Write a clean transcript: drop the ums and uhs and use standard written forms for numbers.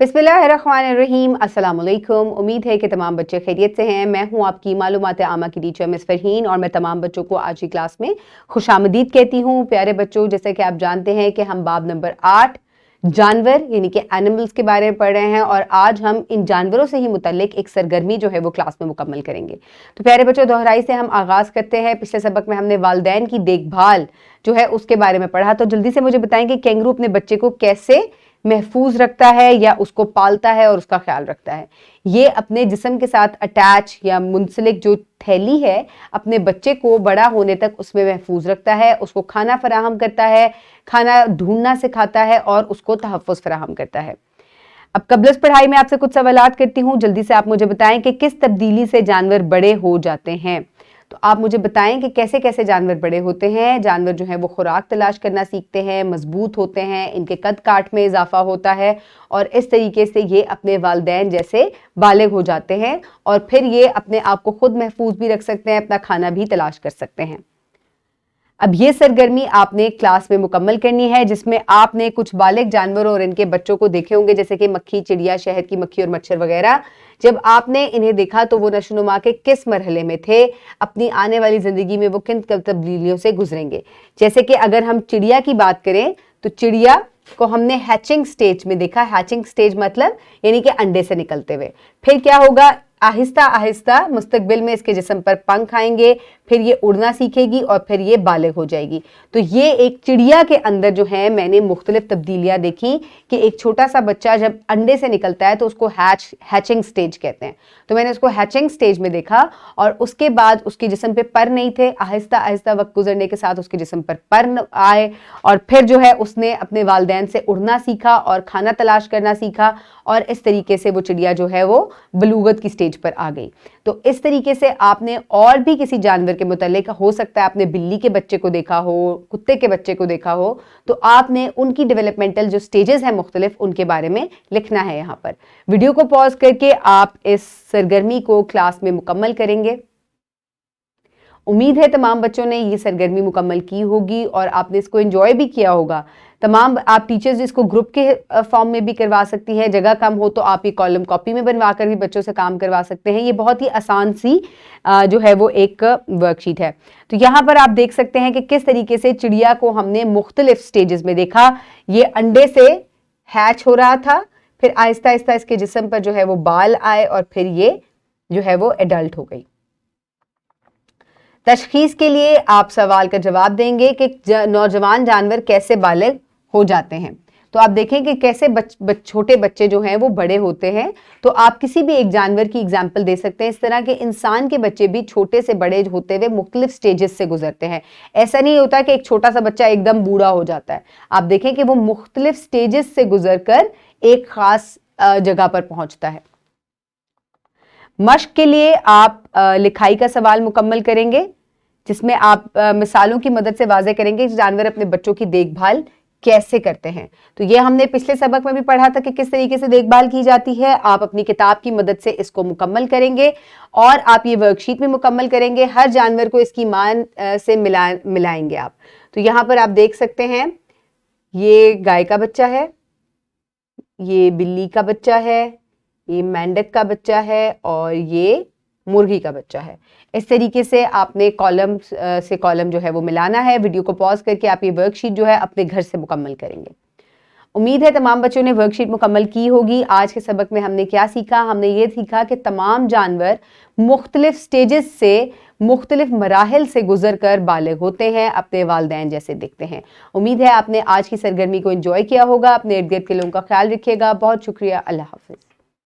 बिस्मिल्लाहिर्रहमानिर्रहीम, अस्सलाम वालेकुम। उम्मीद है कि तमाम बच्चे खैरियत से हैं। मैं हूं आपकी मालूमात आमा की टीचर मिस फरहीन और मैं तमाम बच्चों को आज की क्लास में खुशामदीद कहती हूं। प्यारे बच्चों, जैसे कि आप जानते हैं कि हम बाब नंबर 8 जानवर यानी कि एनिमल्स के बारे में पढ़ रहे हैं और आज हम इन जानवरों से ही मुतल्लिक एक सरगर्मी जो है वो क्लास में मुकम्मल करेंगे। तो प्यारे बच्चों, दोहराई से हम आगाज़ करते हैं। पिछले सबक में हमने वालिदैन की देखभाल जो है उसके बारे में पढ़ा। तो जल्दी से मुझे बताएं कि कैंगरू अपने बच्चे को कैसे महफूज रखता है या उसको पालता है और उसका ख्याल रखता है। ये अपने जिस्म के साथ अटैच या मुंसलिक जो थैली है अपने बच्चे को बड़ा होने तक उसमें महफूज रखता है, उसको खाना फराहम करता है, खाना ढूंढना सिखाता है और उसको तहफ़्फ़ुज़ फराहम करता है। अब कब्लस पढ़ाई में आपसे कुछ सवालात करती हूँ। जल्दी से आप मुझे बताएं कि किस तब्दीली से जानवर बड़े हो जाते हैं। तो आप मुझे बताएं कि कैसे कैसे जानवर बड़े होते हैं। जानवर जो है वो खुराक तलाश करना सीखते हैं, मजबूत होते हैं, इनके कद काट में इजाफा होता है और इस तरीके से ये अपने वालिदैन जैसे बालिग हो जाते हैं और फिर ये अपने आप को खुद महफूज भी रख सकते हैं, अपना खाना भी तलाश कर सकते हैं। अब ये सरगर्मी आपने क्लास में मुकम्मल करनी है जिसमें आपने कुछ बालिग जानवर और इनके बच्चों को देखे होंगे, जैसे कि मक्खी, चिड़िया, शहद की मक्खी और मच्छर वगैरह। जब आपने इन्हें देखा तो वो नशोनुमा के किस मरहले में थे, अपनी आने वाली जिंदगी में वो किन तब्दीलियों से गुजरेंगे। जैसे कि अगर हम चिड़िया की बात करें तो चिड़िया को हमने हैचिंग स्टेज में देखा। हैचिंग स्टेज मतलब यानी कि अंडे से निकलते हुए। फिर क्या होगा, आहिस्ता आहिस्ता मुस्तकबिल में इसके जिस्म पर पंख आएंगे, फिर ये उड़ना सीखेगी और फिर ये बालिग हो जाएगी। तो ये एक चिड़िया के अंदर जो है मैंने मुख्तलिफ तब्दीलियां देखी कि एक छोटा सा बच्चा जब अंडे से निकलता है तो उसको हैचिंग स्टेज कहते हैं। तो मैंने उसको हैचिंग स्टेज में देखा और उसके बाद उसके जिस्म पे पर नहीं थे। आहिस्ता आहिस्ता वक्त गुजरने के साथ उसके जिस्म पर पर आए और फिर जो है उसने अपने वालिदैन से उड़ना सीखा और खाना तलाश करना सीखा और इस तरीके से वो चिड़िया जो है वो बलूगत की स्टेज पर आ गई। तो इस तरीके से आपने और भी किसी जानवर के मुतालिक, हो सकता है आपने बिल्ली के बच्चे को देखा हो, कुत्ते के बच्चे को देखा हो, तो आपने उनकी डेवलपमेंटल जो स्टेजेस हैं मुख्तलिफ, उनके बारे में लिखना है। यहाँ पर वीडियो को पॉज करके आप इस सरगर्मी को क्लास में मुकम्मल करेंगे। उम्मीद है तमाम बच्चों ने ये सरगर्मी मुकम्मल की होगी और आपने इसको एंजॉय भी किया होगा। तमाम आप टीचर्स इसको ग्रुप के फॉर्म में भी करवा सकती हैं। जगह कम हो तो आप ये कॉलम कॉपी में बनवा कर भी बच्चों से काम करवा सकते हैं। ये बहुत ही आसान सी जो है वो एक वर्कशीट है। तो यहाँ पर आप देख सकते हैं कि किस तरीके से चिड़िया को हमने मुख्तलिफ स्टेजेस में देखा। ये अंडे से हैच हो रहा था, फिर आहिस्ता आहिस्ता इसके जिस्म पर जो है वो बाल आए और फिर ये जो है वो एडल्ट हो गई। तशखीस के लिए आप सवाल का जवाब देंगे कि नौजवान जानवर कैसे बालिग हो जाते हैं। तो आप देखें कि कैसे छोटे बच्चे जो हैं वो बड़े होते हैं। तो आप किसी भी एक जानवर की एग्जाम्पल दे सकते हैं। इस तरह के इंसान के बच्चे भी छोटे से बड़े होते हुए मुख्तलिफ स्टेजेस से गुजरते हैं। ऐसा नहीं होता कि एक छोटा सा बच्चा एकदम बूढ़ा हो जाता है। आप देखें कि वो मुख्तलिफ स्टेजेस से गुजर कर एक खास जगह पर पहुंचता है। मश्क के लिए आप लिखाई का सवाल मुकम्मल करेंगे जिसमें आप मिसालों की मदद से वाज़े करेंगे कि जानवर अपने बच्चों की देखभाल कैसे करते हैं। तो ये हमने पिछले सबक में भी पढ़ा था कि किस तरीके से देखभाल की जाती है। आप अपनी किताब की मदद से इसको मुकम्मल करेंगे और आप ये वर्कशीट में मुकम्मल करेंगे। हर जानवर को इसकी मान से मिलाएंगे आप। तो यहाँ पर आप देख सकते हैं ये गाय का बच्चा है, ये बिल्ली का बच्चा है, ये मेंढक का बच्चा है और ये मुर्गी का बच्चा है। इस तरीके से आपने कॉलम से कॉलम जो है वो मिलाना है। वीडियो को पॉज करके आप ये वर्कशीट जो है अपने घर से मुकम्मल करेंगे। उम्मीद है तमाम बच्चों ने वर्कशीट मुकम्मल की होगी। आज के सबक में हमने क्या सीखा? हमने ये सीखा कि तमाम जानवर मुख्तलिफ स्टेजेस से, मुख्तलिफ मराहिल से गुजर कर बालिग होते हैं, अपने वालिदैन जैसे दिखते हैं। उम्मीद है आपने आज की सरगर्मी को एंजॉय किया होगा। अपने इर्द गिर्द के लोगों का ख्याल रखिएगा। बहुत शुक्रिया। अल्लाह हाफिज़।